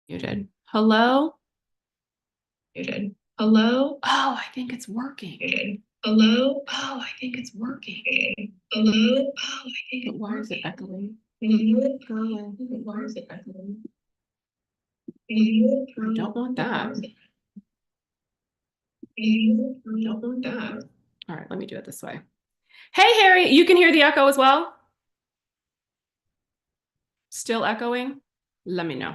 Muted. Hello? Muted. Hello? Oh, I think it's working. Muted. Hello? Oh, I think it's working. Hello? Oh, I think it's why is it echoing? Go away. Why is it echoing? I don't want that. I don't want that. All right, let me do it this way. Hey, Harry, you can hear the echo as well? Still echoing? Let me know.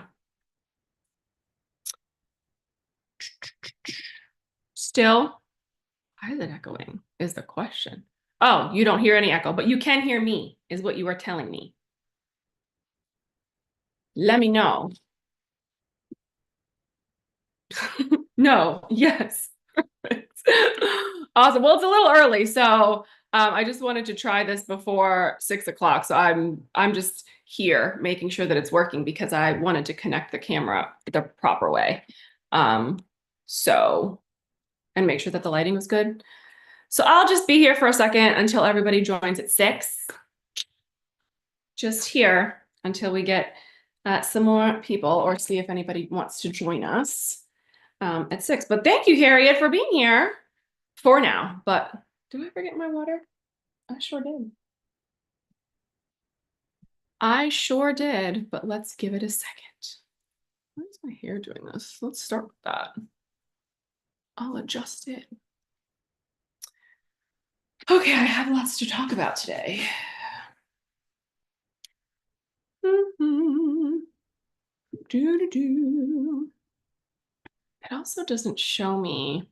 Still? Why is it echoing is the question. Oh, you don't hear any echo, but you can hear me, is what you are telling me. Let me know. No, yes. Awesome. Well, it's a little early, so I just wanted to try this before 6 o'clock. So I'm just here making sure that it's working because I wanted to connect the camera the proper way. And make sure that the lighting was good. So I'll just be here for a second until everybody joins at 6. Just here until we get some more people or see if anybody wants to join us at 6. But thank you, Harriet, for being here for now. But did I forget my water? I sure did. I sure did, but let's give it a second. Why is my hair doing this? Let's start with that. I'll adjust it. Okay, I have lots to talk about today. It also doesn't show me.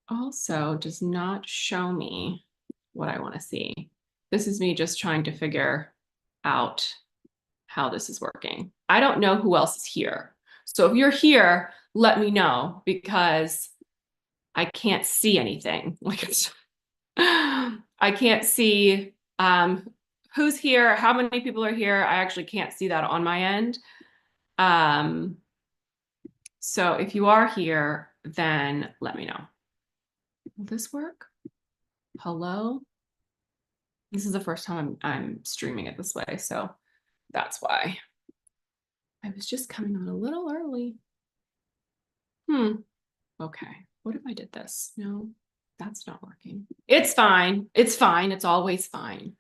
Also does not show me what I want to see. This is me just trying to figure out how this is working. I don't know who else is here. So if you're here, let me know because I can't see anything. Like I can't see who's here, how many people are here. I actually can't see that on my end. So if you are here, then let me know. Will this work? Hello? This is the first time I'm streaming it this way, so that's why. I was just coming on a little early. Okay, what if I did this? No, that's not working. It's fine. It's fine. It's always fine.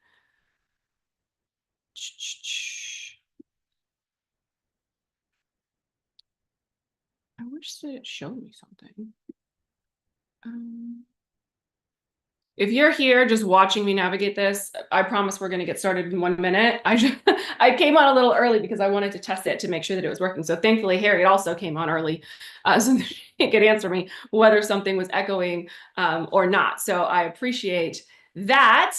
I wish that it showed me something. If you're here just watching me navigate this, I promise we're going to get started in 1 minute. I came on a little early because I wanted to test it to make sure that it was working. So thankfully, Harriet also came on early so that she could answer me whether something was echoing or not. So I appreciate that.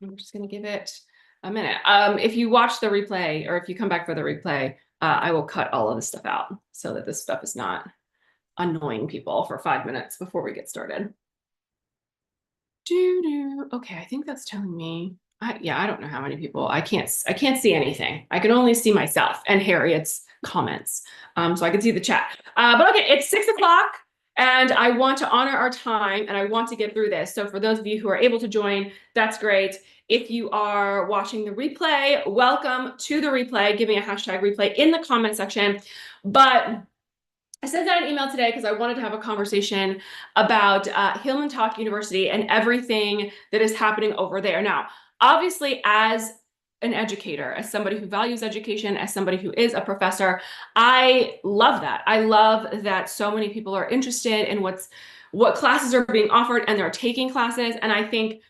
I'm just going to give it a minute. If you watch the replay or if you come back for the replay, I will cut all of this stuff out so that this stuff is not annoying people for 5 minutes before we get started. Okay, I think that's telling me. I don't know how many people. I can't see anything. I can only see myself and Harriet's comments. So I can see the chat. But okay, it's 6 o'clock and I want to honor our time and I want to get through this. So for those of you who are able to join, that's great. If you are watching the replay, welcome to the replay. Give me a hashtag replay in the comment section. But I sent out an email today because I wanted to have a conversation about HillmanTok University and everything that is happening over there. Now, obviously, as an educator, as somebody who values education, as somebody who is a professor, I love that. I love that so many people are interested in what classes are being offered and they're taking classes. And I think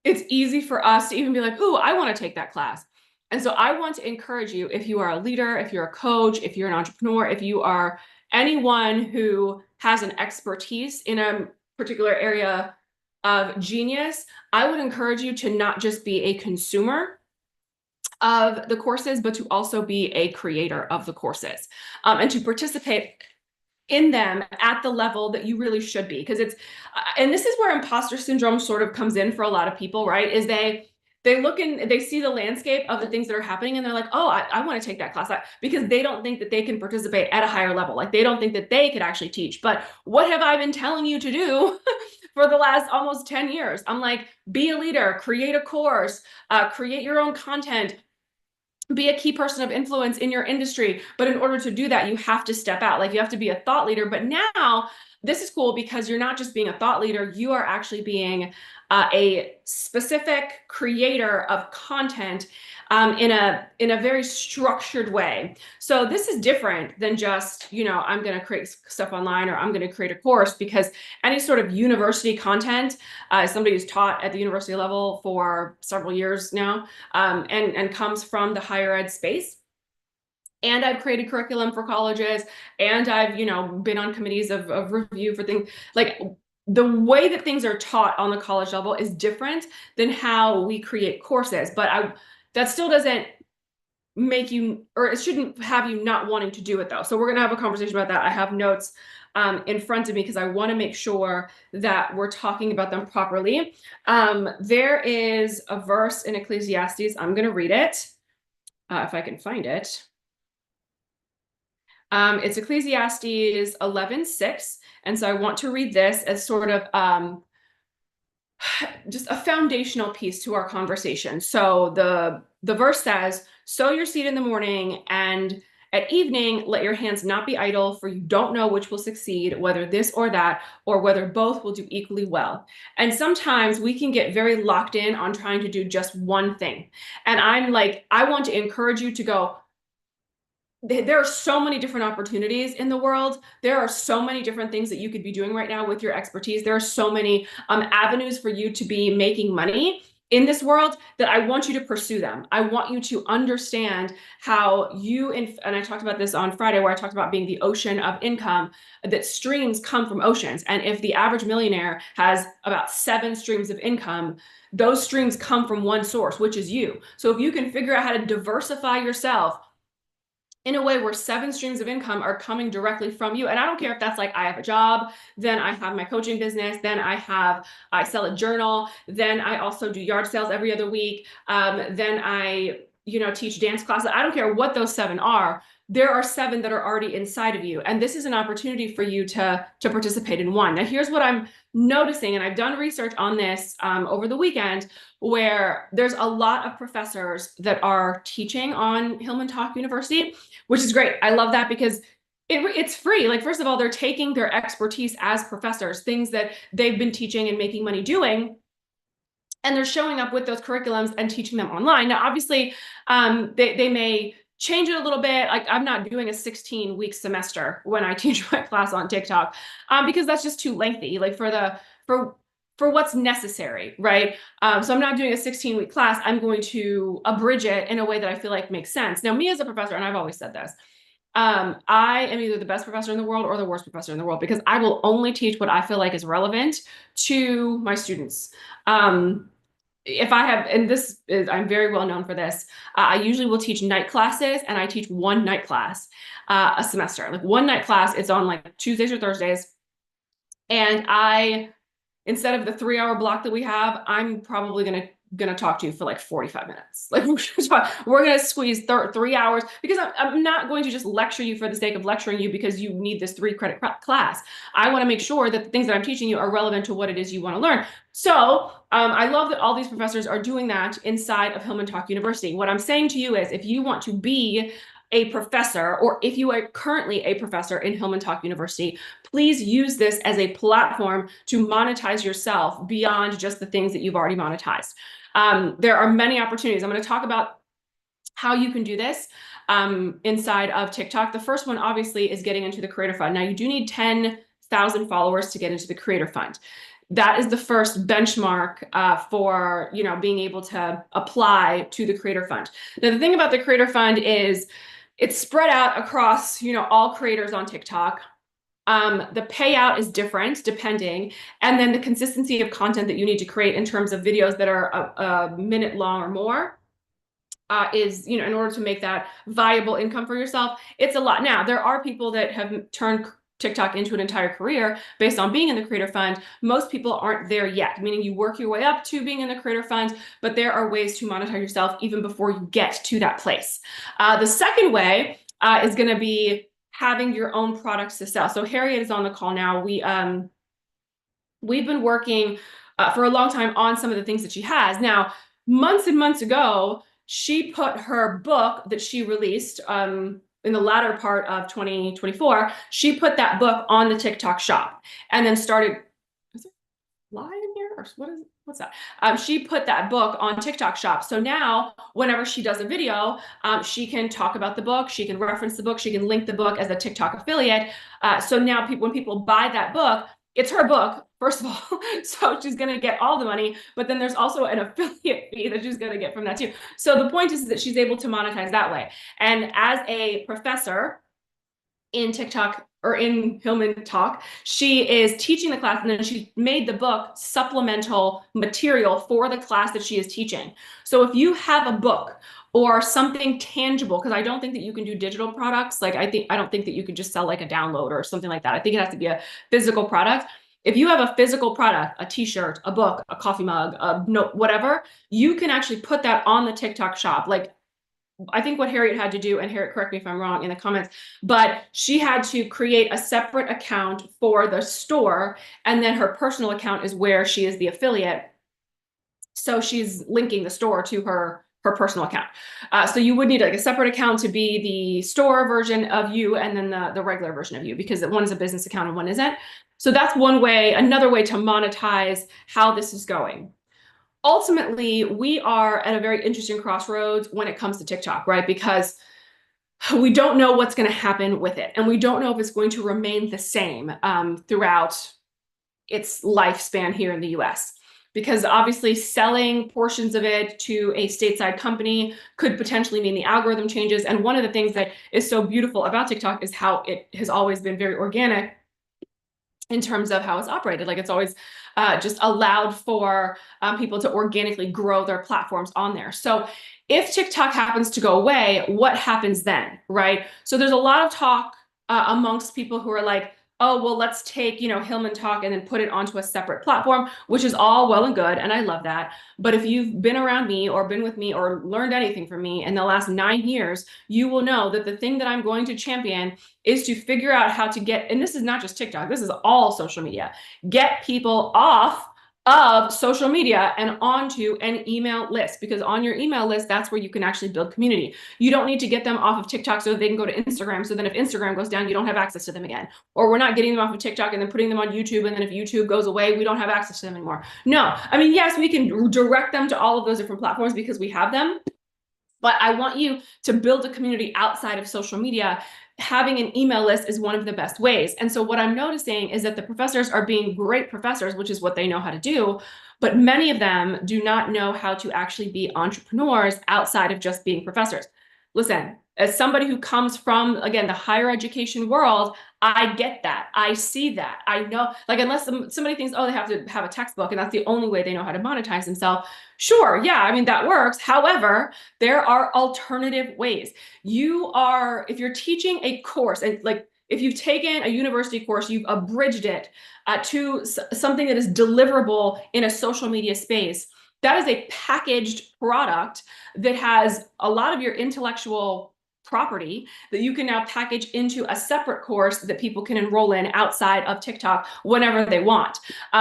it's easy for us to even be like, oh, I want to take that class. And so I want to encourage you, if you are a leader, if you're a coach, if you're an entrepreneur, if you are anyone who has an expertise in a particular area of genius, I would encourage you to not just be a consumer of the courses, but to also be a creator of the courses and to participate in them at the level that you really should be. Because and this is where imposter syndrome sort of comes in for a lot of people, right? Is they look and they see the landscape of the things that are happening and they're like, oh, I want to take that class, because they don't think that they can participate at a higher level. Like they don't think that they could actually teach. But what have I been telling you to do for the last almost 10 years. I'm like, be a leader, create a course, create your own content, be a key person of influence in your industry. But in order to do that, you have to step out. Like, you have to be a thought leader. But now this is cool because you're not just being a thought leader, you are actually being a specific creator of content in a very structured way. So this is different than just, I'm going to create stuff online, or I'm going to create a course, because any sort of university content, somebody who's taught at the university level for several years now, and comes from the higher ed space. And I've created curriculum for colleges, and I've, been on committees of review for things. Like, the way that things are taught on the college level is different than how we create courses. But that still doesn't make you, or it shouldn't have you not wanting to do it though. So we're going to have a conversation about that. I have notes in front of me because I want to make sure that we're talking about them properly. There is a verse in Ecclesiastes. I'm going to read it if I can find it. It's Ecclesiastes 11:6. And so I want to read this as sort of just a foundational piece to our conversation. So the verse says, sow your seed in the morning, and at evening, let your hands not be idle, for you don't know which will succeed, whether this or that, or whether both will do equally well. And sometimes we can get very locked in on trying to do just one thing. And I'm like, I want to encourage you to go, there are so many different opportunities in the world. There are so many different things that you could be doing right now with your expertise. There are so many avenues for you to be making money in this world that I want you to pursue them. I want you to understand how you, and I talked about this on Friday, where I talked about being the ocean of income, that streams come from oceans. And if the average millionaire has about 7 streams of income, those streams come from one source, which is you. So if you can figure out how to diversify yourself in a way where 7 streams of income are coming directly from you. And I don't care if that's like, I have a job, then I have my coaching business, then I sell a journal, then I also do yard sales every other week, then I, teach dance classes. I don't care what those 7 are. There are 7 that are already inside of you. And this is an opportunity for you to participate in one. Now, here's what I'm noticing, and I've done research on this over the weekend, where there's a lot of professors that are teaching on HillmanTok University, which is great. I love that because it's free. Like, first of all, they're taking their expertise as professors, things that they've been teaching and making money doing, and they're showing up with those curriculums and teaching them online. Now, obviously, they may change it a little bit. Like, I'm not doing a 16-week semester when I teach my class on TikTok, because that's just too lengthy, like for what's necessary, right? So I'm not doing a 16-week class. I'm going to abridge it in a way that I feel like makes sense. Now, me as a professor, and I've always said this, I am either the best professor in the world or the worst professor in the world, because I will only teach what I feel like is relevant to my students. If I have, and this is, I'm very well known for this, I usually will teach night classes, and I teach one night class a semester. Like, one night class, it's on like Tuesdays or Thursdays. And instead of the 3-hour block that we have, I'm probably gonna talk to you for like 45 minutes. Like, we're gonna squeeze 3 hours, because I'm not going to just lecture you for the sake of lecturing you because you need this 3-credit class. I want to make sure that the things that I'm teaching you are relevant to what it is you want to learn. So I love that all these professors are doing that inside of HillmanTok University. What I'm saying to you is, if you want to be a professor, or if you are currently a professor in HillmanTok University, please use this as a platform to monetize yourself beyond just the things that you've already monetized. There are many opportunities. I'm going to talk about how you can do this inside of TikTok. The first one, obviously, is getting into the Creator Fund. Now, you do need 10,000 followers to get into the Creator Fund. That is the first benchmark for being able to apply to the Creator Fund. Now, the thing about the Creator Fund is it's spread out across all creators on TikTok. The payout is different depending, and then the consistency of content that you need to create in terms of videos that are a minute long or more is, in order to make that viable income for yourself, it's a lot. Now, there are people that have turned TikTok into an entire career based on being in the Creator Fund. Most people aren't there yet, meaning you work your way up to being in the Creator Fund, but there are ways to monetize yourself even before you get to that place. The second way is going to be having your own products to sell. So Harriet is on the call now. we've been working for a long time on some of the things that she has. Now, months and months ago, she put her book that she released in the latter part of 2024, she put that book on the TikTok shop and then started, is it live in here? Or what's that? She put that book on TikTok shop. So now whenever she does a video, she can talk about the book, she can reference the book, she can link the book as a TikTok affiliate. So now when people buy that book, it's her book, first of all. So she's going to get all the money, but then there's also an affiliate fee that she's going to get from that too. So the point is that she's able to monetize that way. And as a professor in TikTok or in Hillman Talk, she is teaching the class, and then she made the book supplemental material for the class that she is teaching. So if you have a book or something tangible, because I don't think that you can do digital products. Like I don't think that you can just sell like a download or something like that. I think it has to be a physical product. If you have a physical product, a t-shirt, a book, a coffee mug, a note, whatever, you can actually put that on the TikTok shop. Like I think what Harriet had to do, and Harriet, correct me if I'm wrong in the comments, but she had to create a separate account for the store, and then her personal account is where she is the affiliate. So she's linking the store to her personal account. So you would need like a separate account to be the store version of you, and then the regular version of you, because one is a business account and one isn't. So that's one way. Another way to monetize how this is going. Ultimately, we are at a very interesting crossroads when it comes to TikTok, right? Because we don't know what's going to happen with it. And we don't know if it's going to remain the same throughout its lifespan here in the US. Because obviously selling portions of it to a stateside company could potentially mean the algorithm changes. And one of the things that is so beautiful about TikTok is how it has always been very organic in terms of how it's operated. Like it's always just allowed for people to organically grow their platforms on there. So if TikTok happens to go away, what happens then, right? So there's a lot of talk amongst people who are like, oh, well, let's take, Hillman Talk and then put it onto a separate platform, which is all well and good. And I love that. But if you've been around me or been with me or learned anything from me in the last 9 years, you will know that the thing that I'm going to champion is to figure out how to get, and this is not just TikTok, this is all social media, get people off of social media and onto an email list, because on your email list, that's where you can actually build community. You don't need to get them off of TikTok so that they can go to Instagram. So then if Instagram goes down, you don't have access to them again. Or we're not getting them off of TikTok and then putting them on YouTube. And then if YouTube goes away, we don't have access to them anymore. No, I mean, yes, we can direct them to all of those different platforms because we have them. But I want you to build a community outside of social media. Having an email list is one of the best ways. And so what I'm noticing is that the professors are being great professors, which is what they know how to do, but many of them do not know how to actually be entrepreneurs outside of just being professors. Listen, as somebody who comes from, again, the higher education world, I get that. I see that. I know, like, unless somebody thinks, oh, they have to have a textbook and that's the only way they know how to monetize themselves. Sure, yeah, I mean, that works. However, there are alternative ways. If you're teaching a course, and like if you've taken a university course, you've abridged it to something that is deliverable in a social media space, that is a packaged product that has a lot of your intellectual property that you can now package into a separate course that people can enroll in outside of TikTok whenever they want.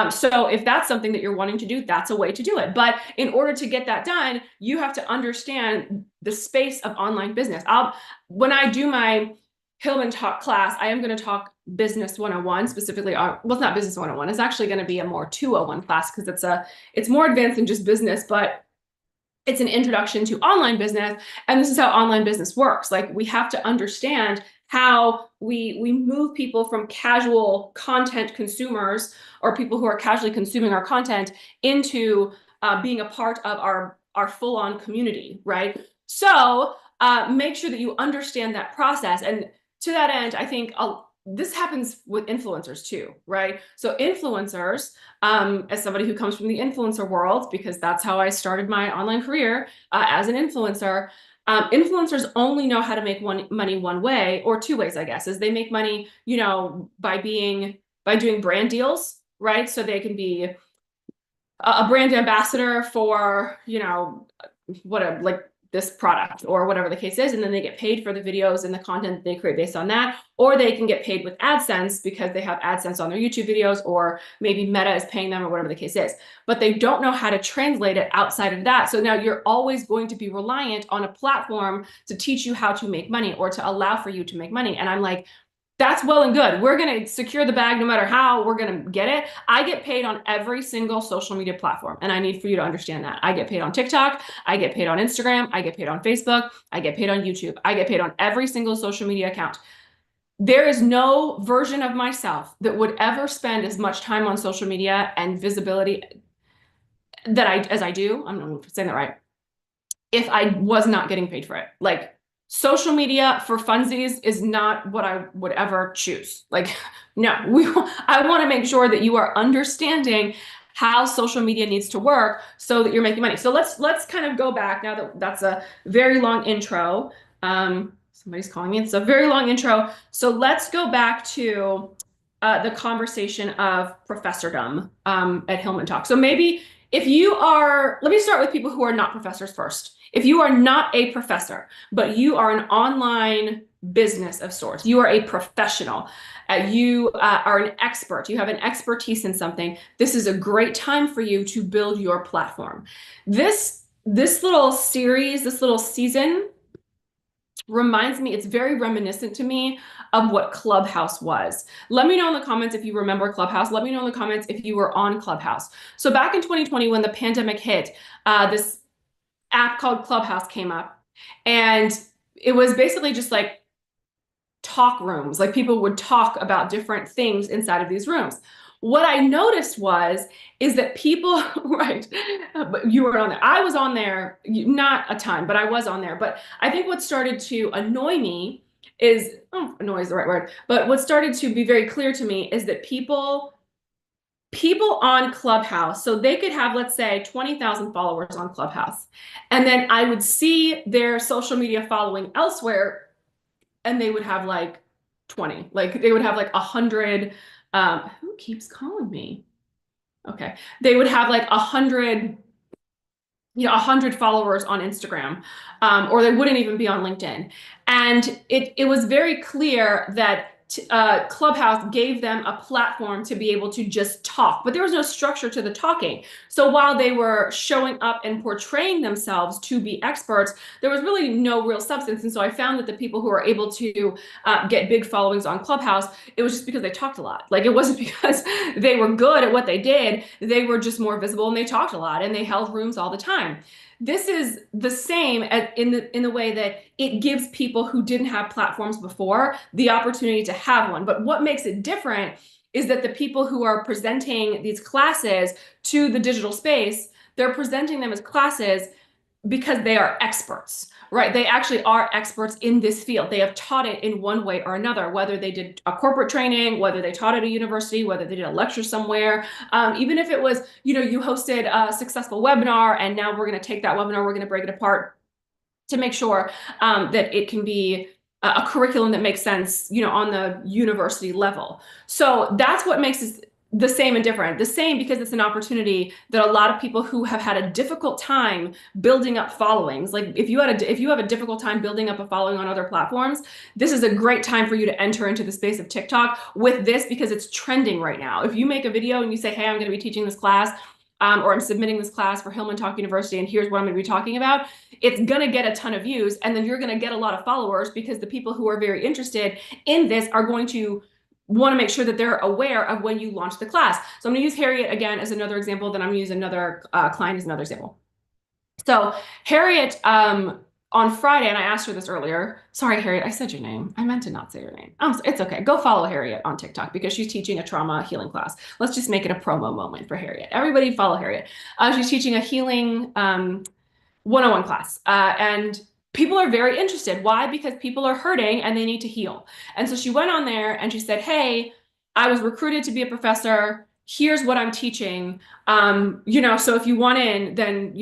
So if that's something that you're wanting to do, that's a way to do it. But in order to get that done, you have to understand the space of online business. When I do my Hillman Talk class, I am going to talk business 101 specifically. Well, it's not business 101. It's actually going to be a more 201 class because it's more advanced than just business, but it's an introduction to online business. And this is how online business works. Like we have to understand how we move people from casual content consumers or people who are casually consuming our content into being a part of our full-on community, right? So make sure that you understand that process. And to that end, I think this happens with influencers too, right? So influencers, as somebody who comes from the influencer world, because that's how I started my online career as an influencer, influencers only know how to make money one way, or two ways, I guess, is they make money, by doing brand deals, right? So they can be a brand ambassador for, like this product or whatever the case is, and then they get paid for the videos and the content they create based on that, or they can get paid with AdSense because they have AdSense on their YouTube videos, or maybe Meta is paying them or whatever the case is, but they don't know how to translate it outside of that. So now you're always going to be reliant on a platform to teach you how to make money or to allow for you to make money. And I'm like, that's well and good. We're going to secure the bag no matter how we're going to get it. I get paid on every single social media platform. And I need for you to understand that. I get paid on TikTok. I get paid on Instagram. I get paid on Facebook. I get paid on YouTube. I get paid on every single social media account. There is no version of myself that would ever spend as much time on social media and visibility as I do. I'm not saying that right. If I was not getting paid for it. Like, social media for funsies is not what I would ever choose. Like, no, I want to make sure that you are understanding how social media needs to work so that you're making money. So let's kind of go back now that that's a very long intro. Somebody's calling me. It's a very long intro. So let's go back to the conversation of professordom at Hillman Talk. So maybe if you are, let me start with people who are not professors first. If you are not a professor, but you are an online business of sorts, you are a professional, you are an expert, you have an expertise in something, this is a great time for you to build your platform. This little series, this little season reminds me, it's very reminiscent to me of what Clubhouse was. Let me know in the comments if you remember Clubhouse. Let me know in the comments if you were on Clubhouse. So back in 2020, when the pandemic hit, this app called Clubhouse came up, and it was basically just like talk rooms. Like, people would talk about different things inside of these rooms. What I noticed is that people, right, but you were on there. I was on there, not a ton, but I was on there. But I think what started to annoy me is, annoy is the right word, but what started to be very clear to me is that people on Clubhouse, so they could have, let's say, 20,000 followers on Clubhouse, and then I would see their social media following elsewhere, and they would have like 20, like they would have like 100. Who keeps calling me? Okay, they would have like 100, 100 followers on Instagram, or they wouldn't even be on LinkedIn, and it was very clear that Clubhouse gave them a platform to be able to just talk, but there was no structure to the talking. So while they were showing up and portraying themselves to be experts, there was really no real substance. And so I found that the people who were able to get big followings on Clubhouse, it was just because they talked a lot. Like, it wasn't because they were good at what they did. They were just more visible, and they talked a lot, and they held rooms all the time. This is the same in the way that it gives people who didn't have platforms before the opportunity to have one. But what makes it different is that the people who are presenting these classes to the digital space, they're presenting them as classes because they are experts, right? They actually are experts in this field. They have taught it in one way or another, whether they did a corporate training, whether they taught at a university, whether they did a lecture somewhere, even if it was, you hosted a successful webinar, and now we're going to take that webinar, we're going to break it apart to make sure that it can be a curriculum that makes sense, on the university level. So that's what makes it the same and different. The same because it's an opportunity that a lot of people who have had a difficult time building up followings, like if you have a difficult time building up a following on other platforms, this is a great time for you to enter into the space of TikTok with this, because it's trending right now. If you make a video and you say, hey, I'm going to be teaching this class, or I'm submitting this class for HillmanTok University, and here's what I'm going to be talking about, it's going to get a ton of views, and then you're going to get a lot of followers, because the people who are very interested in this are going to want to make sure that they're aware of when you launch the class. So I'm going to use Harriet again as another example, then I'm going to use another client as another example. So Harriet, on Friday, and I asked her this earlier. Sorry, Harriet, I said your name. I meant to not say your name. It's okay. Go follow Harriet on TikTok, because she's teaching a trauma healing class. Let's just make it a promo moment for Harriet. Everybody follow Harriet. She's teaching a healing 101 class, and people are very interested. Why? Because people are hurting and they need to heal. And so she went on there and she said, hey, I was recruited to be a professor. Here's what I'm teaching. So if you want in, then,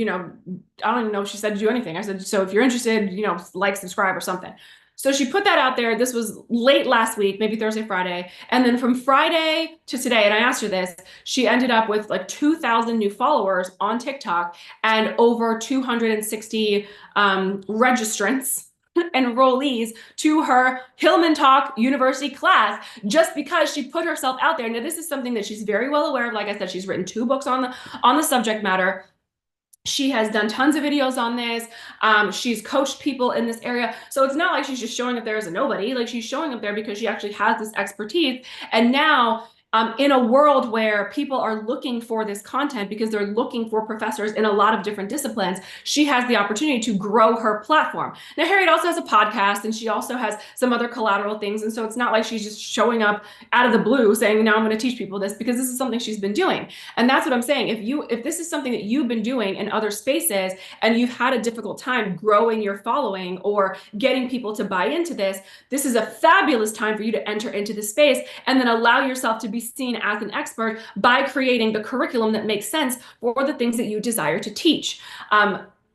I don't even know if she said to do anything. I said, so if you're interested, like, subscribe or something. So she put that out there. This was late last week, maybe Thursday, Friday. And then from Friday to today, and I asked her this, she ended up with like 2,000 new followers on TikTok and over 260 registrants, enrollees to her Hillman Talk University class, just because she put herself out there. Now, this is something that she's very well aware of. Like I said, she's written 2 books on the subject matter. She has done tons of videos on this. She's coached people in this area. So it's not like she's just showing up there as a nobody. Like, she's showing up there because she actually has this expertise. And now, in a world where people are looking for this content because they're looking for professors in a lot of different disciplines, she has the opportunity to grow her platform. Now, Harriet also has a podcast, and she also has some other collateral things. And so it's not like she's just showing up out of the blue saying, now I'm going to teach people this, because this is something she's been doing. And that's what I'm saying. If this is something that you've been doing in other spaces and you've had a difficult time growing your following or getting people to buy into this, this is a fabulous time for you to enter into this space and then allow yourself to be seen as an expert by creating the curriculum that makes sense for the things that you desire to teach.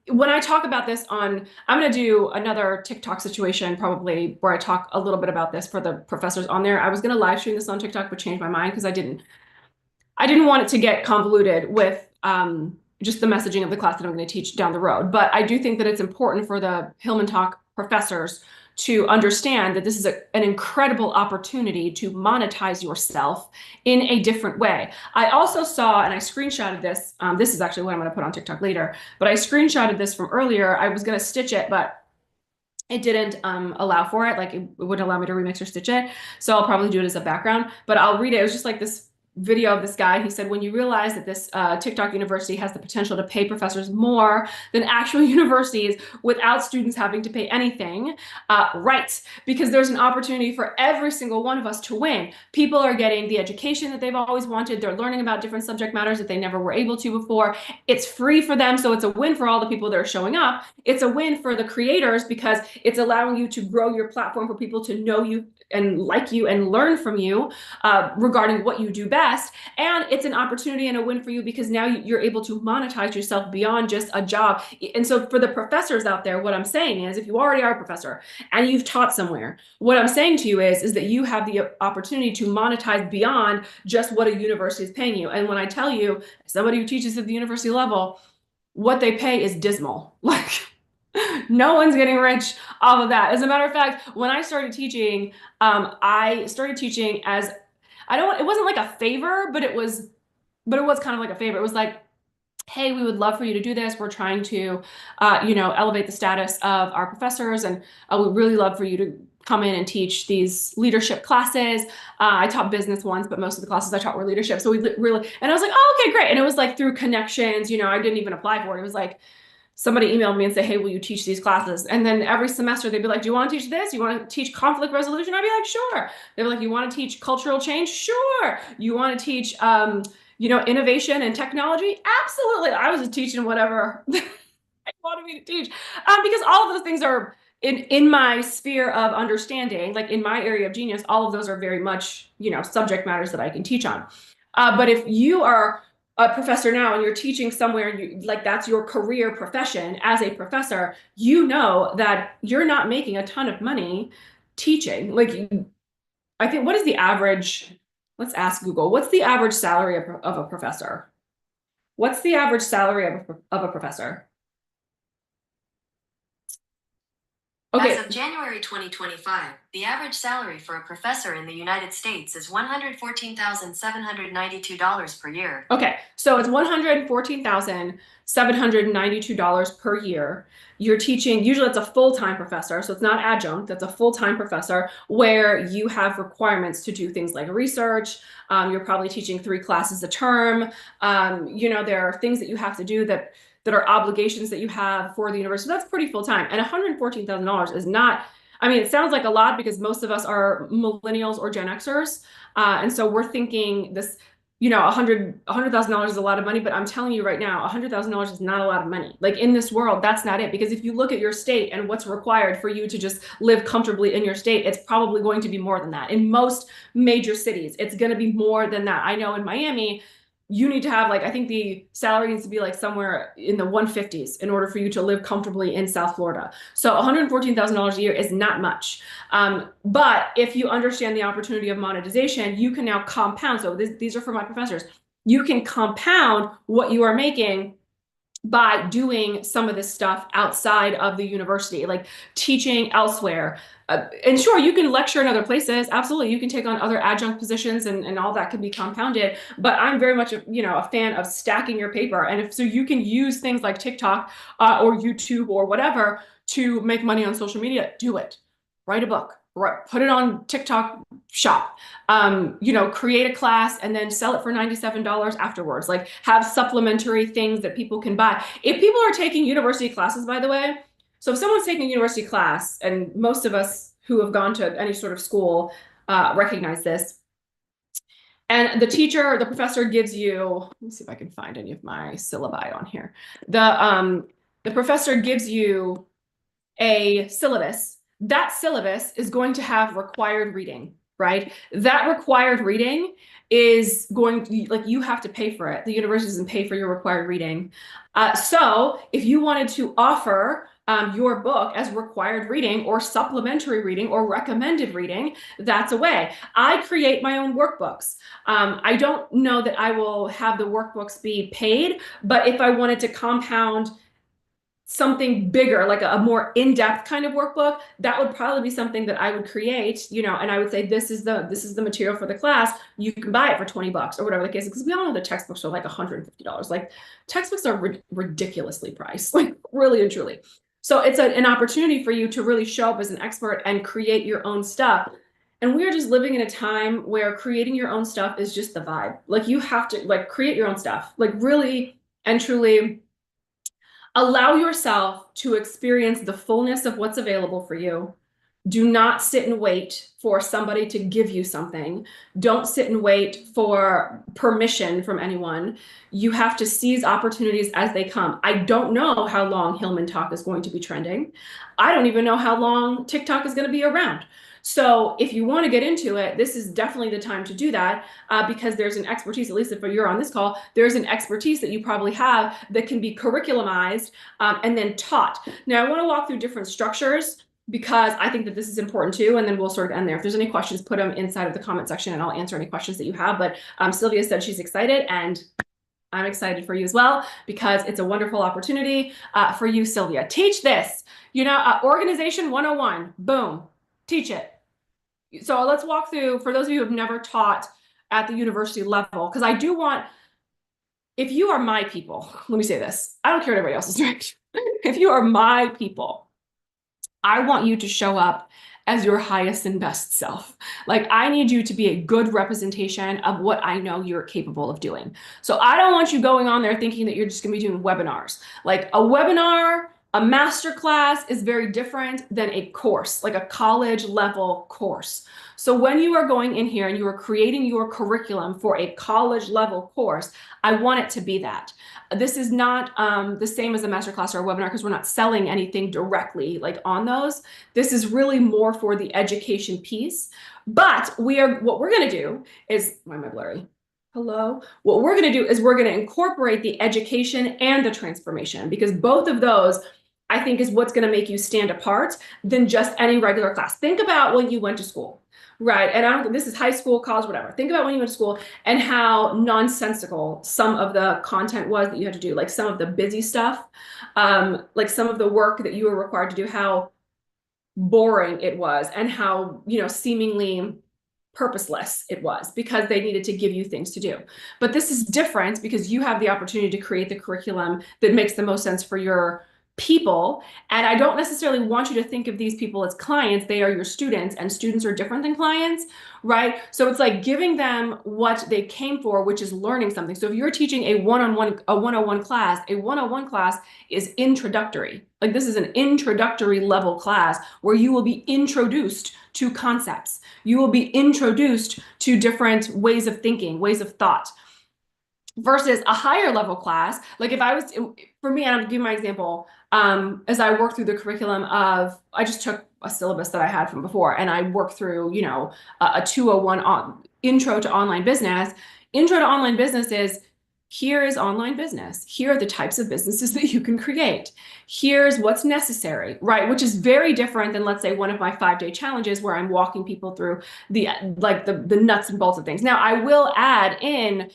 When I talk about this I'm going to do another TikTok situation probably where I talk a little bit about this for the professors on there. I was going to live stream this on TikTok, but changed my mind because I didn't want it to get convoluted with just the messaging of the class that I'm going to teach down the road. But I do think that it's important for the Hillman Talk professors to understand that this is an incredible opportunity to monetize yourself in a different way. I also saw, and I screenshotted this, this is actually what I'm going to put on TikTok later, but I screenshotted this from earlier. I was going to stitch it, but it didn't allow for it. Like, it wouldn't allow me to remix or stitch it. So I'll probably do it as a background, but I'll read it. It was just like this video of this guy. He said, when you realize that this TikTok university has the potential to pay professors more than actual universities without students having to pay anything, right, because there's an opportunity for every single one of us to win. People are getting the education that they've always wanted. They're learning about different subject matters that they never were able to before. It's free for them, so it's a win for all the people that are showing up. It's a win for the creators because it's allowing you to grow your platform for people to know you and like you and learn from you regarding what you do best. And it's an opportunity and a win for you because now you're able to monetize yourself beyond just a job. And so for the professors out there, what I'm saying is, if you already are a professor and you've taught somewhere, what I'm saying to you is that you have the opportunity to monetize beyond just what a university is paying you. And when I tell you, somebody who teaches at the university level, what they pay is dismal. Like, no one's getting rich off of that. As a matter of fact, when I started teaching, I started teaching as, it wasn't like a favor, but it was kind of like a favor. It was like, hey, we would love for you to do this. We're trying to, elevate the status of our professors, and we'd really love for you to come in and teach these leadership classes. I taught business once, but most of the classes I taught were leadership. So and I was like, oh, okay, great. And it was like through connections, I didn't even apply for it. It was like, somebody emailed me and say, hey, will you teach these classes? And then every semester they'd be like, do you want to teach this? You want to teach conflict resolution? I'd be like, sure. They'd be like, you want to teach cultural change? Sure. You want to teach, innovation and technology? Absolutely. I was just teaching whatever they wanted me to teach, because all of those things are in my sphere of understanding, like in my area of genius. All of those are very much, subject matters that I can teach on. But if you are a professor now and you're teaching somewhere and that's your career profession as a professor, that you're not making a ton of money teaching. Like, I think, what is the average? Let's ask Google. What's the average salary of a professor? What's the average salary of a professor? Okay. As of January 2025, the average salary for a professor in the United States is $114,792 per year. Okay, so it's $114,792 per year. You're teaching, usually it's a full-time professor, so it's not adjunct, that's a full-time professor where you have requirements to do things like research. You're probably teaching 3 classes a term. There are things that you have to do that are obligations that you have for the university. That's pretty full-time. And $114,000 is not, it sounds like a lot because most of us are millennials or Gen Xers. And so we're thinking this, $100,000 is a lot of money, but I'm telling you right now, $100,000 is not a lot of money. Like, in this world, that's not it. Because if you look at your state and what's required for you to just live comfortably in your state, it's probably going to be more than that. In most major cities, it's going to be more than that. I know in Miami, you need to have like, I think the salary needs to be like somewhere in the 150s in order for you to live comfortably in South Florida. So $114,000 a year is not much. But if you understand the opportunity of monetization, you can now compound. So these are for my professors. You can compound what you are making by doing some of this stuff outside of the university, like teaching elsewhere. And sure, you can lecture in other places. Absolutely. You can take on other adjunct positions and all that can be compounded. But I'm very much a fan of stacking your paper. And if so, you can use things like TikTok or YouTube or whatever to make money on social media. Do it. Write a book. Put it on TikTok shop. Create a class and then sell it for $97 afterwards. Like have supplementary things that people can buy. If people are taking university classes, by the way, so if someone's taking a university class, and most of us who have gone to any sort of school recognize this, and the professor gives you, let me see if I can find any of my syllabi on here. The professor gives you a syllabus. That syllabus is going to have required reading, right? That required reading is going to, like, you have to pay for it. The university doesn't pay for your required reading. So if you wanted to offer your book as required reading or supplementary reading or recommended reading, that's a way. I create my own workbooks. I don't know that I will have the workbooks be paid, but if I wanted to compound something bigger, like a more in-depth kind of workbook, that would probably be something that I would create, and I would say, this is the material for the class. You can buy it for $20 or whatever the case is, because we all know the textbooks are like $150. Like textbooks are ridiculously priced, like really and truly. So it's an opportunity for you to really show up as an expert and create your own stuff. And we are just living in a time where creating your own stuff is just the vibe. Like you have to like create your own stuff, like really and truly. Allow yourself to experience the fullness of what's available for you. Do not sit and wait for somebody to give you something. Don't sit and wait for permission from anyone. You have to seize opportunities as they come. I don't know how long Hillman Talk is going to be trending. I don't even know how long TikTok is going to be around. So if you want to get into it, this is definitely the time to do that because there's an expertise, at least if you're on this call, there's an expertise that you probably have that can be curriculumized and then taught. Now, I want to walk through different structures because I think that this is important too, and then we'll sort of end there. If there's any questions, put them inside of the comment section and I'll answer any questions that you have. But Sylvia said she's excited, and I'm excited for you as well because it's a wonderful opportunity for you, Sylvia. Teach this, Organization 101, boom. Teach it. So let's walk through, for those of you who have never taught at the university level, because I do want, if you are my people, let me say this, I don't care what everybody else is doing. If you are my people, I want you to show up as your highest and best self. Like I need you to be a good representation of what I know you're capable of doing. So I don't want you going on there thinking that you're just gonna be doing webinars. Like a webinar, a master class is very different than a course, like a college level course. So when you are going in here and you are creating your curriculum for a college level course, I want it to be that. This is not the same as a master class or a webinar because we're not selling anything directly like on those. This is really more for the education piece. But what we're going to do is, why am I blurry? Hello. What we're going to do is we're going to incorporate the education and the transformation because both of those I think is what's going to make you stand apart than just any regular class. Think about when you went to school, right? And this is high school, college, whatever. Think about when you went to school and how nonsensical some of the content was that you had to do, like some of the busy stuff, like some of the work that you were required to do, how boring it was and how, seemingly purposeless it was because they needed to give you things to do. But this is different because you have the opportunity to create the curriculum that makes the most sense for your people. And I don't necessarily want you to think of these people as clients. They are your students, and students are different than clients, right? So it's like giving them what they came for, which is learning something. So if you're teaching a one-on-one class, a one-on-one class is introductory. Like this is an introductory level class where you will be introduced to concepts. You will be introduced to different ways of thinking, ways of thought. Versus a higher level class, like if I was, for me, I'll give you my example, as I work through the curriculum I just took a syllabus that I had from before and I worked through, a 201 intro to online business. Intro to online business is here is online business. Here are the types of businesses that you can create. Here's what's necessary, right? Which is very different than, let's say, one of my 5-day challenges where I'm walking people through the nuts and bolts of things. Now, I will add in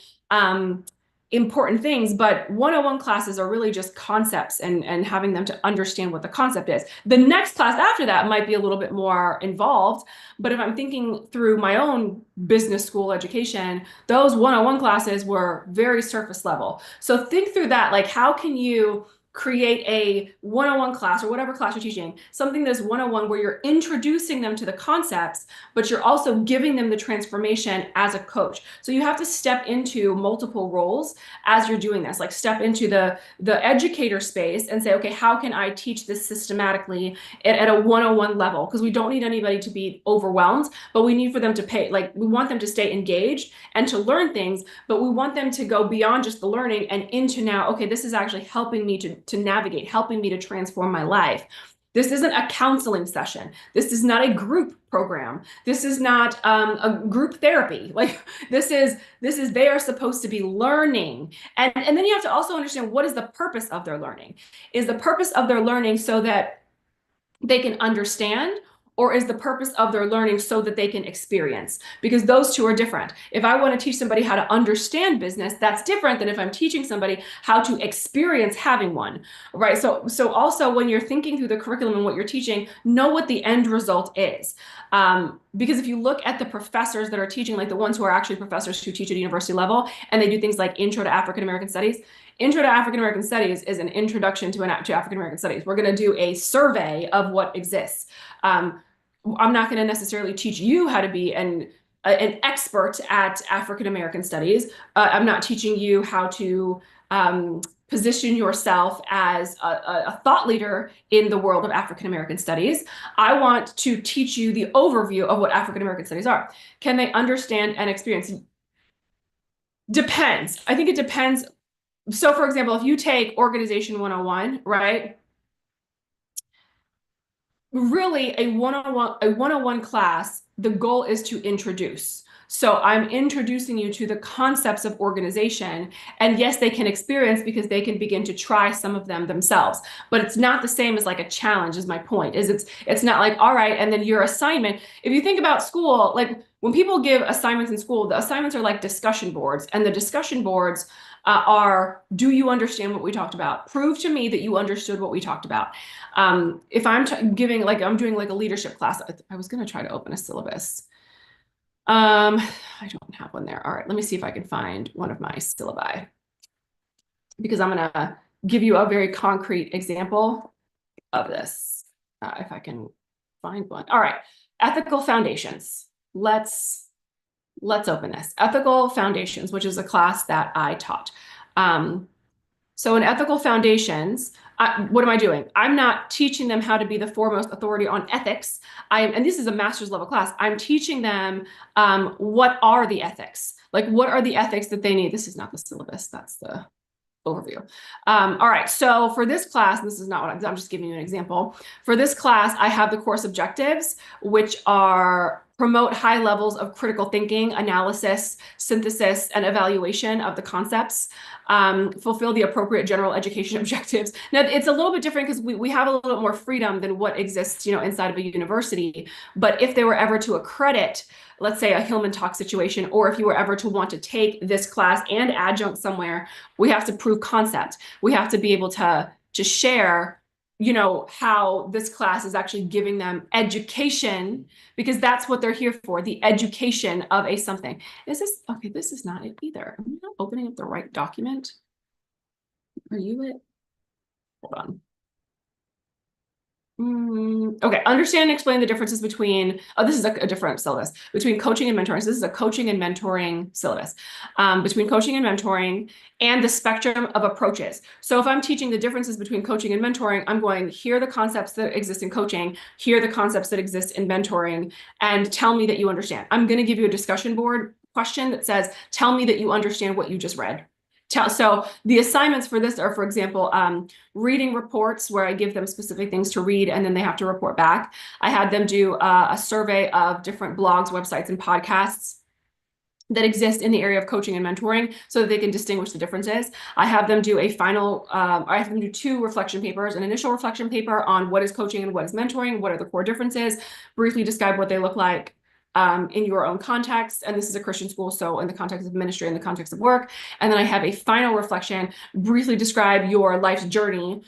important things, but 101 classes are really just concepts and having them to understand what the concept is. The next class after that might be a little bit more involved, but if I'm thinking through my own business school education, those 101 classes were very surface level. So think through that, like how can you create a 101 class or whatever class you're teaching, something that's 101 where you're introducing them to the concepts, but you're also giving them the transformation as a coach. So you have to step into multiple roles as you're doing this, like step into the educator space and say, okay, how can I teach this systematically at a 101 level? Because we don't need anybody to be overwhelmed, but we need for them to pay, like we want them to stay engaged and to learn things, but we want them to go beyond just the learning and into now, okay, this is actually helping me to navigate, helping me to transform my life. This isn't a counseling session. This is not a group program. This is not a group therapy. Like this is they are supposed to be learning. And then you have to also understand, what is the purpose of their learning? Is the purpose of their learning so that they can understand, or is the purpose of their learning so that they can experience? Because those two are different. If I want to teach somebody how to understand business, that's different than if I'm teaching somebody how to experience having one, right? So also when you're thinking through the curriculum and what you're teaching, know what the end result is. Because if you look at the professors that are teaching, like the ones who are actually professors who teach at a university level, and they do things like Intro to African American Studies. Intro to African American Studies is an introduction to African American Studies. We're going to do a survey of what exists. I'm not going to necessarily teach you how to be an expert at African American Studies. I'm not teaching you how to position yourself as a thought leader in the world of African American Studies. I want to teach you the overview of what African American Studies are. Can they understand and experience? Depends. I think it depends. So for example, if you take Organization 101, right? Really a 101 class, the goal is to introduce. So I'm introducing you to the concepts of organization, and yes, they can experience because they can begin to try some of them themselves, but it's not the same as like a challenge is my point. It's not like, all right, and then your assignment, if you think about school, like when people give assignments in school, the assignments are like discussion boards, and the discussion boards are, do you understand what we talked about? Prove to me that you understood what we talked about. If I'm giving, like I'm doing like a leadership class, I was going to try to open a syllabus. I don't have one there. All right, let me see if I can find one of my syllabi, because I'm going to give you a very concrete example of this, if I can find one. All right, ethical foundations. Let's open this. Ethical foundations, which is a class that I taught. So in ethical foundations, what am I doing? I'm not teaching them how to be the foremost authority on ethics. And this is a master's level class. I'm teaching them what are the ethics? Like, what are the ethics that they need? This is not the syllabus. That's the overview. All right, so for this class, and this is not what I'm just giving you an example. For this class, I have the course objectives, which are promote high levels of critical thinking, analysis, synthesis, and evaluation of the concepts, fulfill the appropriate general education objectives. Now, it's a little bit different because we have a little bit more freedom than what exists, inside of a university. But if they were ever to accredit, let's say a Hillman Talk situation, or if you were ever to want to take this class and adjunct somewhere, we have to prove concept. We have to be able to share, how this class is actually giving them education, because that's what they're here for, the education of a something. Is this, okay, this is not it either. Am I not opening up the right document? Are you it? Hold on. Okay, understand and explain the differences between, this is a different syllabus, between coaching and mentoring. So this is a coaching and mentoring syllabus, between coaching and mentoring and the spectrum of approaches. So if I'm teaching the differences between coaching and mentoring, I'm going, here are the concepts that exist in coaching, here are the concepts that exist in mentoring, and tell me that you understand. I'm going to give you a discussion board question that says, tell me that you understand what you just read. So the assignments for this are, for example, reading reports where I give them specific things to read and then they have to report back. I had them do a survey of different blogs, websites, and podcasts. that exist in the area of coaching and mentoring so that they can distinguish the differences. I have them do I have them do 2 reflection papers, an initial reflection paper on what is coaching and what is mentoring, what are the core differences, briefly describe what they look like in your own context. And this is a Christian school, so in the context of ministry, in the context of work. And then I have a final reflection, briefly describe your life's journey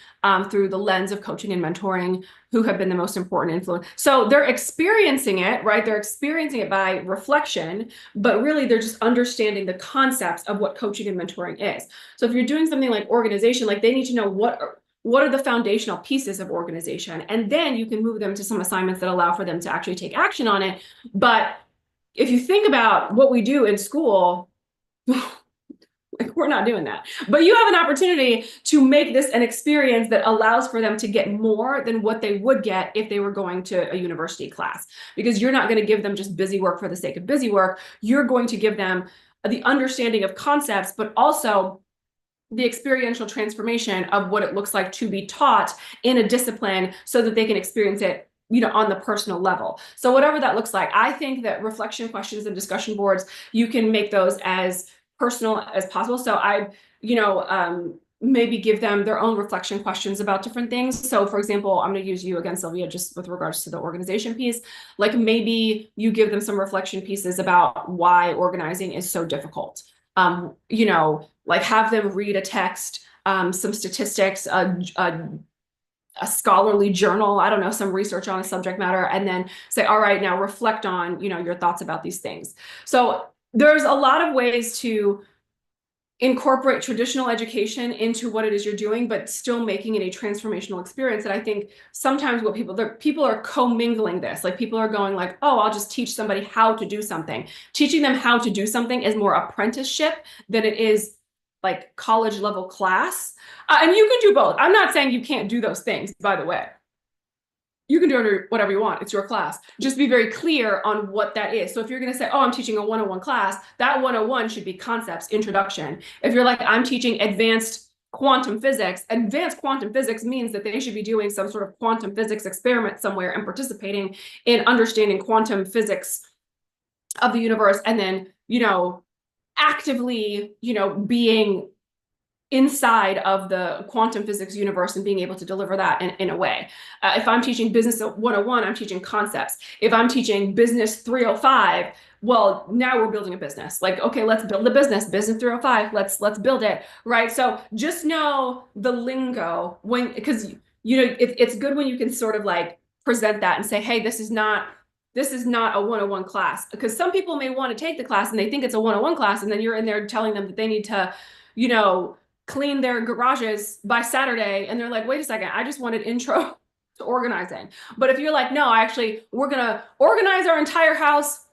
through the lens of coaching and mentoring, who have been the most important influence. So they're experiencing it, right? They're experiencing it by reflection, but really they're just understanding the concepts of what coaching and mentoring is. So if you're doing something like organization, like they need to know what are the foundational pieces of organization, and then you can move them to some assignments that allow for them to actually take action on it. But if you think about what we do in school, like we're not doing that. But you have an opportunity to make this an experience that allows for them to get more than what they would get if they were going to a university class. Because you're not going to give them just busy work for the sake of busy work. You're going to give them the understanding of concepts, but also the experiential transformation of what it looks like to be taught in a discipline so that they can experience it, you know, on the personal level. So whatever that looks like, I think that reflection questions and discussion boards, you can make those as personal as possible. So I, maybe give them their own reflection questions about different things. So for example, I'm going to use you again, Sylvia, just with regards to the organization piece. Like maybe you give them some reflection pieces about why organizing is so difficult. Like have them read a text, some statistics, a scholarly journal, I don't know, some research on a subject matter, and then say, all right, now reflect on, your thoughts about these things. So there's a lot of ways to incorporate traditional education into what it is you're doing, but still making it a transformational experience. And I think sometimes what people are commingling this, like people are going like, oh, I'll just teach somebody how to do something. Teaching them how to do something is more apprenticeship than it is like college level class. And you can do both. I'm not saying you can't do those things, by the way. You can do whatever you want. It's your class. Just be very clear on what that is. So if you're going to say, oh, I'm teaching a 101 class, that 101 should be concepts, introduction. If you're like, I'm teaching advanced quantum physics means that they should be doing some sort of quantum physics experiment somewhere and participating in understanding quantum physics of the universe. And then, actively, being inside of the quantum physics universe and being able to deliver that in a way. If I'm teaching business 101, I'm teaching concepts. If I'm teaching business 305, well, now we're building a business. Like, okay, let's build a business 305. Let's build it, right? So just know the lingo because it's good when you can sort of like present that and say, hey, this is not a 101 class, because some people may want to take the class and they think it's a 101 class, and then you're in there telling them that they need to, clean their garages by Saturday, and they're like, wait a second, I just wanted intro to organizing. But if you're like, no, we're gonna organize our entire house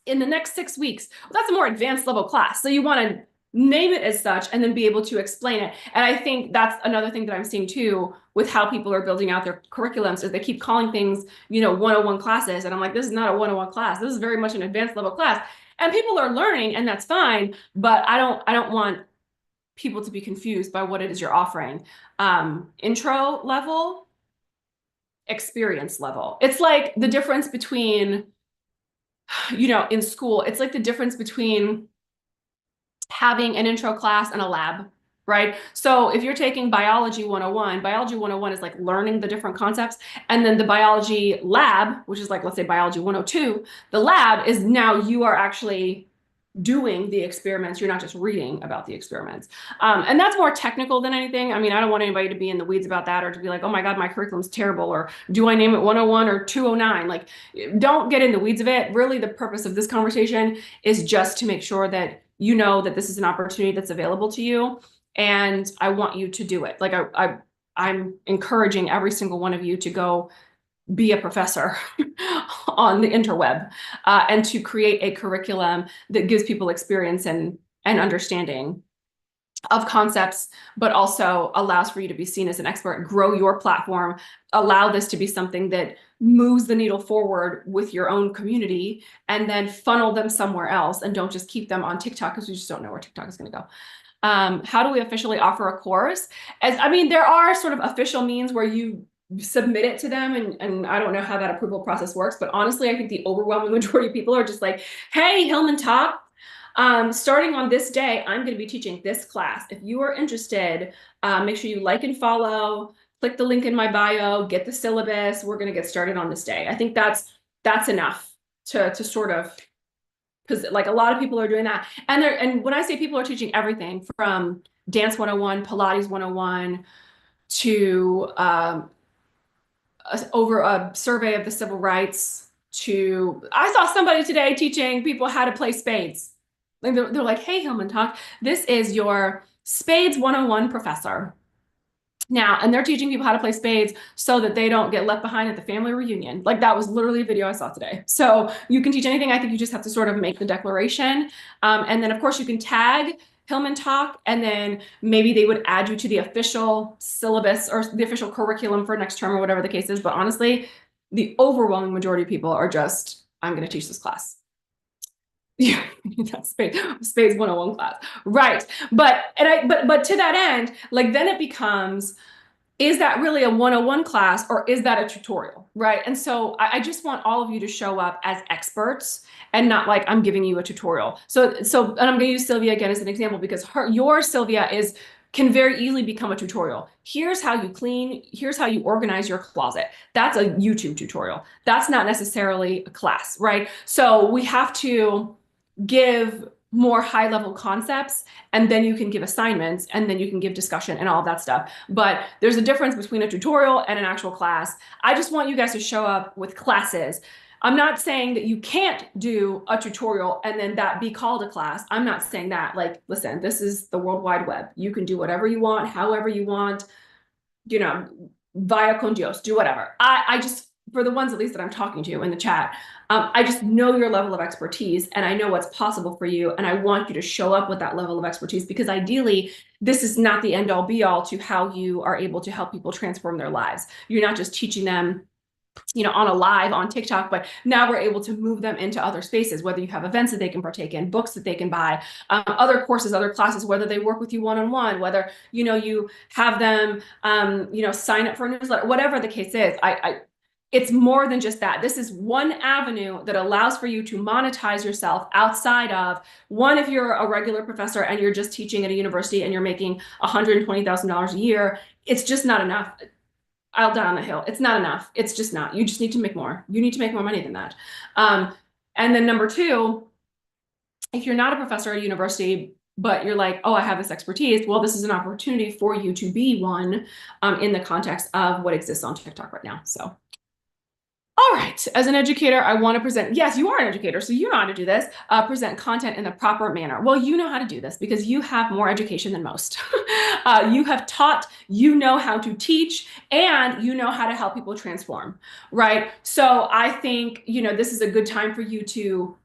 in the next 6 weeks, well, that's a more advanced level class. So you want to name it as such and then be able to explain it. And I think that's another thing that I'm seeing too with how people are building out their curriculums, is they keep calling things, 101 classes. And I'm like, this is not a 101 class. This is very much an advanced level class. And people are learning, and that's fine, but I don't want people to be confused by what it is you're offering. Intro level, experience level. It's like the difference between, in school, it's like the difference between having an intro class and a lab, right? So if you're taking biology 101 is like learning the different concepts. And then the biology lab, which is like, let's say biology 102, the lab is now you are actually doing the experiments. You're not just reading about the experiments. And that's more technical than anything. I mean, I don't want anybody to be in the weeds about that, or to be like, oh my God, my curriculum's terrible, or do I name it 101 or 209? Like, don't get in the weeds of it. Really, the purpose of this conversation is just to make sure that you know that this is an opportunity that's available to you. And I want you to do it. Like I'm encouraging every single one of you to go be a professor on the interweb, and to create a curriculum that gives people experience and understanding of concepts, but also allows for you to be seen as an expert, grow your platform, allow this to be something that moves the needle forward with your own community, and then funnel them somewhere else, and don't just keep them on TikTok, because we just don't know where TikTok is going to go. How do we officially offer a course? There are sort of official means where you submit it to them, and I don't know how that approval process works, but honestly, I think the overwhelming majority of people are just like, hey, Hillman Talk, Starting on this day, I'm going to be teaching this class. If you are interested, make sure you like and follow, click the link in my bio, get the syllabus. We're going to get started on this day. I think that's enough to sort of, because like a lot of people are doing that. And when I say people are teaching everything from Dance 101, Pilates 101 to over a survey of the civil rights to, I saw somebody today teaching people how to play spades. Like they're like, hey, Hillman Talk, this is your Spades 101 professor. Now, and they're teaching people how to play spades so that they don't get left behind at the family reunion. Like that was literally a video I saw today. So you can teach anything. I think you just have to sort of make the declaration. And then of course you can tag Hillman Talk, and then maybe they would add you to the official syllabus or the official curriculum for next term or whatever the case is. But honestly, the overwhelming majority of people are just, I'm going to teach this class. Yeah, that's Spades 101 class. Right. But to that end, like then it becomes, is that really a 101 class or is that a tutorial, right? And so I just want all of you to show up as experts and not like I'm giving you a tutorial. So and I'm going to use Sylvia again as an example because your Sylvia can very easily become a tutorial. Here's how you clean. Here's how you organize your closet. That's a YouTube tutorial. That's not necessarily a class, right? So we have to give more high level concepts, and then you can give assignments, and then you can give discussion and all of that stuff. But there's a difference between a tutorial and an actual class. I just want you guys to show up with classes. I'm not saying that you can't do a tutorial and then that be called a class. I'm not saying that. Like, listen, this is the World Wide Web. You can do whatever you want, however you want, you know, via con Dios, do whatever. I just, for the ones at least that I'm talking to in the chat, I just know your level of expertise and I know what's possible for you. And I want you to show up with that level of expertise because ideally, this is not the end all be all to how you are able to help people transform their lives. You're not just teaching them, on a live on TikTok, but now we're able to move them into other spaces, whether you have events that they can partake in, books that they can buy, other courses, other classes, whether they work with you one-on-one, whether, you have them, sign up for a newsletter, whatever the case is. It's more than just that. This is one avenue that allows for you to monetize yourself outside of one, if you're a regular professor and you're just teaching at a university and you're making $120,000 a year, it's just not enough. I'll die on the hill. It's not enough. It's just not. You just need to make more. You need to make more money than that. And then number two, if you're not a professor at a university, but you're like, oh, I have this expertise, well, this is an opportunity for you to be one in the context of what exists on TikTok right now. So. All right, as an educator, I want to present, yes, you are an educator, so you know how to do this, present content in the proper manner. Well, you know how to do this because you have more education than most. You have taught, you know how to teach, and you know how to help people transform, right? So I think, this is a good time for you to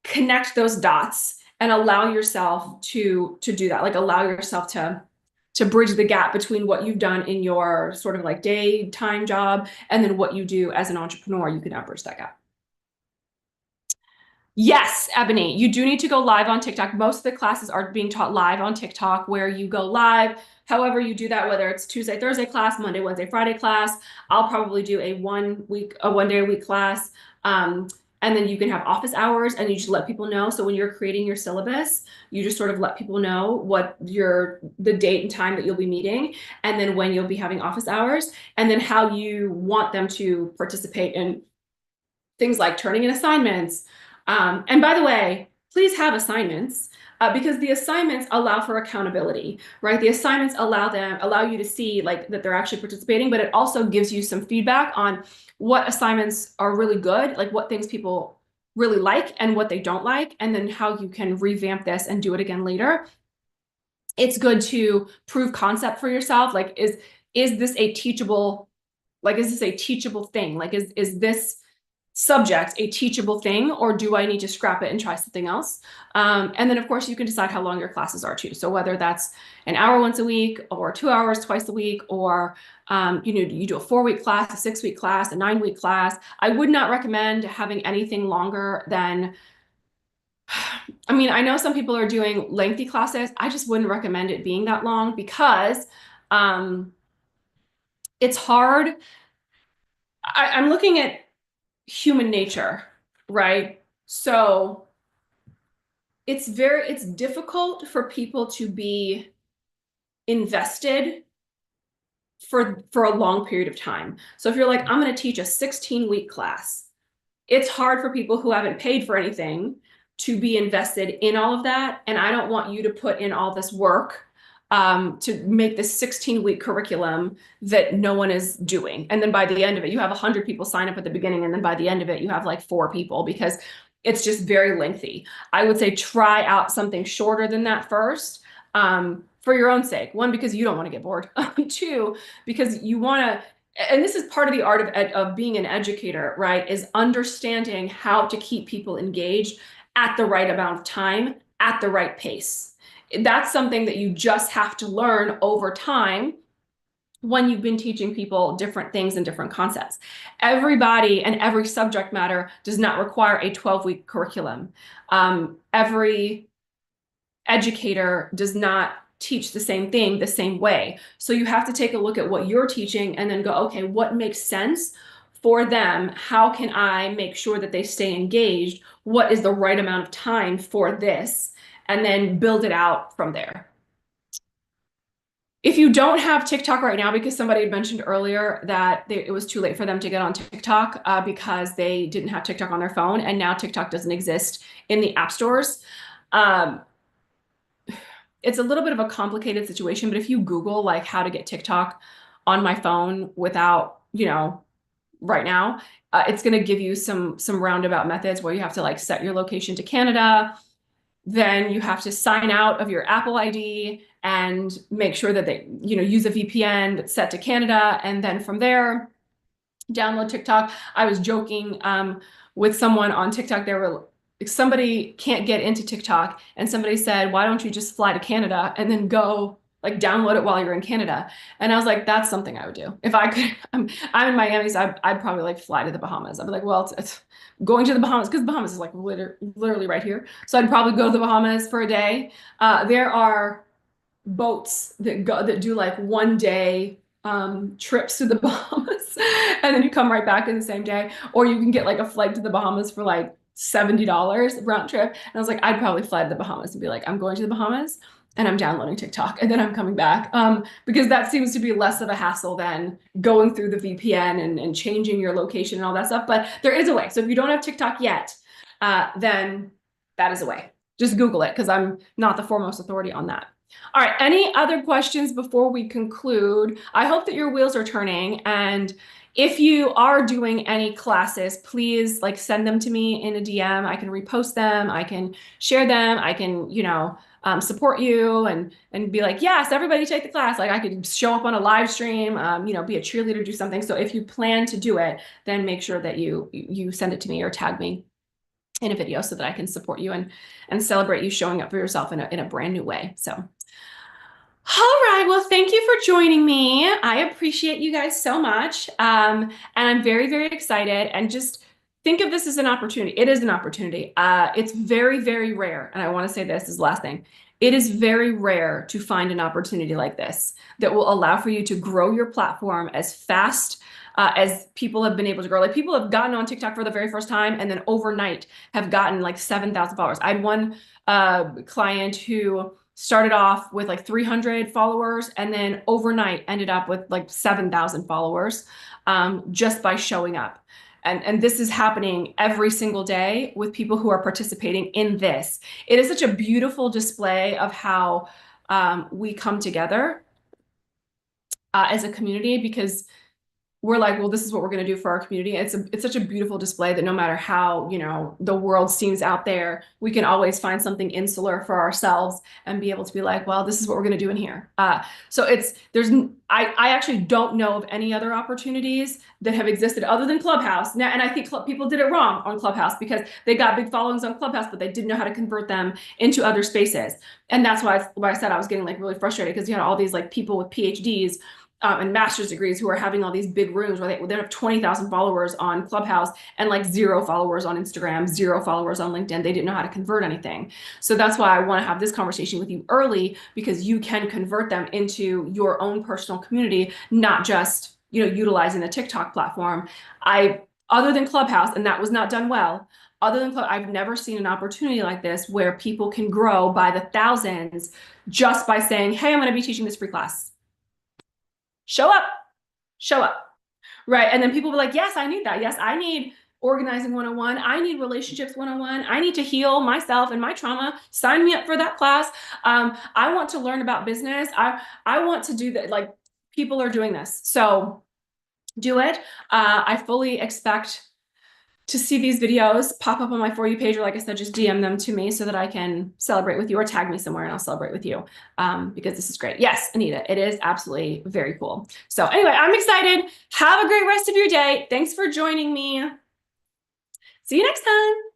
connect those dots and allow yourself to do that, like allow yourself to bridge the gap between what you've done in your sort of like daytime job and then what you do as an entrepreneur. You can now bridge that gap. Yes, Ebony, you do need to go live on TikTok. Most of the classes are being taught live on TikTok where you go live. However you do that, whether it's Tuesday, Thursday class, Monday, Wednesday, Friday class, I'll probably do a one day a week class. And then you can have office hours and you just let people know. So when you're creating your syllabus, you just sort of let people know what the date and time that you'll be meeting, and then when you'll be having office hours, and then how you want them to participate in things like turning in assignments. And by the way, please have assignments because the assignments allow for accountability, right? The assignments allow you to see like that they're actually participating, but it also gives you some feedback on what assignments are really good, like what things people really like and what they don't like, and then how you can revamp this and do it again later. It's good to prove concept for yourself. Like, is this a teachable, is this a teachable thing? Like, is this subject a teachable thing, or do I need to scrap it and try something else? And then of course you can decide how long your classes are too. So whether that's an hour once a week or 2 hours twice a week, or you do a 4-week class, a 6-week class, a 9-week class. I would not recommend having anything longer than, I mean, I know some people are doing lengthy classes. I just wouldn't recommend it being that long because it's hard. I'm looking at human nature, right? So it's difficult for people to be invested for a long period of time. So if you're like, I'm going to teach a 16-week class, it's hard for people who haven't paid for anything to be invested in all of that. And I don't want you to put in all this work to make this 16-week curriculum that no one is doing. And then by the end of it, you have 100 people sign up at the beginning. And then by the end of it, you have like 4 people because it's just very lengthy. I would say try out something shorter than that first. For your own sake. 1, because you don't want to get bored. 2, because you want to, and this is part of the art of being an educator, right? Is understanding how to keep people engaged at the right amount of time, at the right pace. That's something that you just have to learn over time when you've been teaching people different things and different concepts. Everybody and every subject matter does not require a 12-week curriculum. Every educator does not teach the same thing the same way. So you have to take a look at what you're teaching and then go, okay, what makes sense for them? How can I make sure that they stay engaged? What is the right amount of time for this? And then build it out from there. If you don't have TikTok right now, because somebody had mentioned earlier that it was too late for them to get on TikTok because they didn't have TikTok on their phone, and now TikTok doesn't exist in the app stores. It's a little bit of a complicated situation, but if you Google like how to get TikTok on my phone without, right now, it's going to give you some roundabout methods where you have to like set your location to Canada. Then you have to sign out of your Apple ID and make sure that they, use a VPN that's set to Canada. And then from there, download TikTok. I was joking with someone on TikTok. Somebody can't get into TikTok, and somebody said, why don't you just fly to Canada and then go like download it while you're in Canada? And I was like, that's something I would do. If I could, I'm in Miami, so I'd probably like fly to the Bahamas. I'd be like, well, it's going to the Bahamas, because the Bahamas is like literally right here. So I'd probably go to the Bahamas for a day. There are boats that do like 1-day trips to the Bahamas, and then you come right back in the same day. Or you can get like a flight to the Bahamas for like $70 round trip. And I was like, I'd probably fly to the Bahamas and be like, I'm going to the Bahamas and I'm downloading TikTok and then I'm coming back. Because that seems to be less of a hassle than going through the VPN and changing your location and all that stuff. But there is a way. So if you don't have TikTok yet, then that is a way. Just Google it, because I'm not the foremost authority on that. All right, any other questions before we conclude? I hope that your wheels are turning, and if you are doing any classes, please like send them to me in a DM. I can repost them, I can share them, I can, support you and be like, yes, everybody take the class. Like I could show up on a live stream, be a cheerleader, do something. So if you plan to do it, then make sure that you send it to me or tag me in a video so that I can support you and celebrate you showing up for yourself in a brand new way. So all right, well, thank you for joining me. I appreciate you guys so much. And I'm very, very excited. And just think of this as an opportunity. It is an opportunity. It's very, very rare. And I want to say this is the last thing. It is very rare to find an opportunity like this that will allow for you to grow your platform as fast as people have been able to grow. Like people have gotten on TikTok for the very first time and then overnight have gotten like 7,000 followers. I had one client who started off with like 300 followers and then overnight ended up with like 7,000 followers just by showing up. And this is happening every single day with people who are participating in this. It is such a beautiful display of how we come together as a community, because we're like, well, this is what we're going to do for our community. It's such a beautiful display that no matter how, the world seems out there, we can always find something insular for ourselves and be able to be like, well, this is what we're going to do in here. So I actually don't know of any other opportunities that have existed other than Clubhouse. Now, and I think people did it wrong on Clubhouse because they got big followings on Clubhouse, but they didn't know how to convert them into other spaces. And that's why I said I was getting like really frustrated, because you had all these like people with PhDs and master's degrees who are having all these big rooms where they have 20,000 followers on Clubhouse and like 0 followers on Instagram, 0 followers on LinkedIn. They didn't know how to convert anything. So that's why I want to have this conversation with you early, because you can convert them into your own personal community, not just, utilizing the TikTok platform. Other than Clubhouse, and that was not done well, other than I've never seen an opportunity like this where people can grow by the thousands just by saying, hey, I'm going to be teaching this free class. Show up, show up. Right. And then people will be like, yes, I need that. Yes, I need organizing 101. I need relationships 101. I need to heal myself and my trauma. Sign me up for that class. I want to learn about business. I want to do that. Like, people are doing this. So do it. I fully expect to see these videos pop up on my For You page, or like I said, just DM them to me so that I can celebrate with you, or tag me somewhere and I'll celebrate with you, because this is great. Yes, Anita, it is absolutely very cool. So anyway, I'm excited. Have a great rest of your day. Thanks for joining me. See you next time.